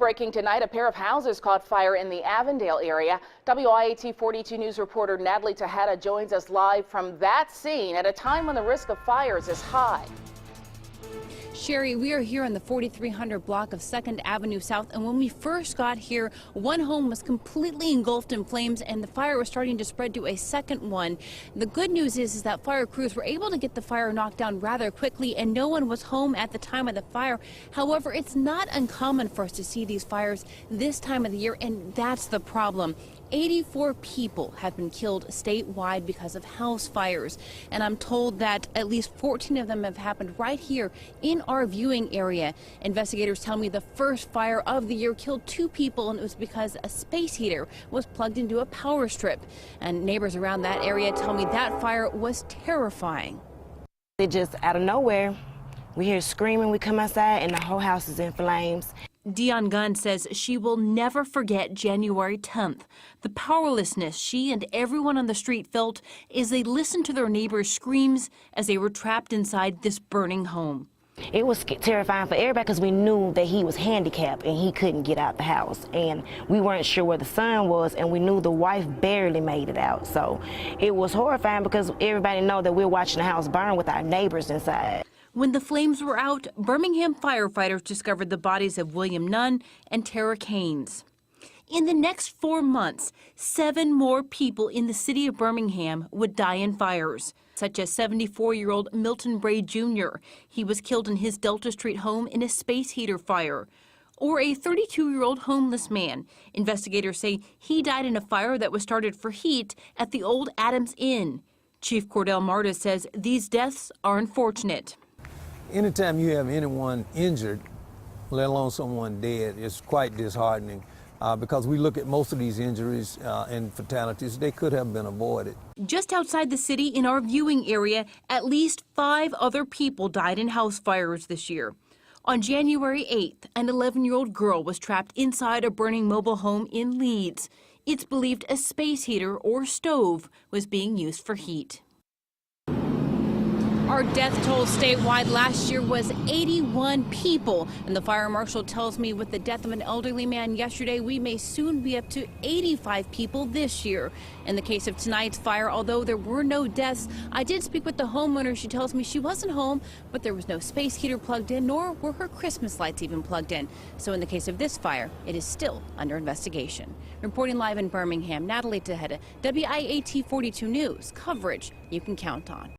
Breaking tonight, a pair of houses caught fire in the Avondale area. WIAT 42 News reporter Natalie Tejeda joins us live from that scene at a time when the risk of fires is high. Sherry, we are here on the 4300 block of 2nd Avenue South, and when we first got here, one home was completely engulfed in flames and the fire was starting to spread to a second one. The good news is that fire crews were able to get the fire knocked down rather quickly and no one was home at the time of the fire. However, it's not uncommon for us to see these fires this time of the year, and that's the problem. 84 people have been killed statewide because of house fires, and I'm told that at least 14 of them have happened right here in our viewing area. Investigators tell me the first fire of the year killed 2 people, and it was because a space heater was plugged into a power strip. And neighbors around that area tell me that fire was terrifying. It just out of nowhere, we hear screaming, we come outside, and the whole house is in flames. Dion Gunn says she will never forget January 10th. The powerlessness she and everyone on the street felt as they listened to their neighbors' screams as they were trapped inside this burning home. It was terrifying for everybody because we knew that he was handicapped and he couldn't get out the house. And we weren't sure where the son was, and we knew the wife barely made it out. So it was horrifying because everybody know that we're watching the house burn with our neighbors inside. When the flames were out, Birmingham firefighters discovered the bodies of William Nunn and Tara Keynes. In the next 4 months, 7 more people in the city of Birmingham would die in fires, such as 74-year-old Milton Bray Jr. He was killed in his Delta Street home in a space heater fire. Or a 32-year-old homeless man. Investigators say he died in a fire that was started for heat at the old Adams Inn. Chief Cordell Marta says these deaths are unfortunate. Anytime you have anyone injured, let alone someone dead, it's quite disheartening because we look at most of these injuries and fatalities, they could have been avoided. Just outside the city in our viewing area, at least 5 other people died in house fires this year. On January 8th, an 11-year-old girl was trapped inside a burning mobile home in Leeds. It's believed a space heater or stove was being used for heat. Our death toll statewide last year was 81 people, and the fire marshal tells me with the death of an elderly man yesterday, we may soon be up to 85 people this year. In the case of tonight's fire, although there were no deaths, I did speak with the homeowner. She tells me she wasn't home, but there was no space heater plugged in, nor were her Christmas lights even plugged in. So in the case of this fire, it is still under investigation. Reporting live in Birmingham, Natalie Tejeda, WIAT 42 News, coverage you can count on.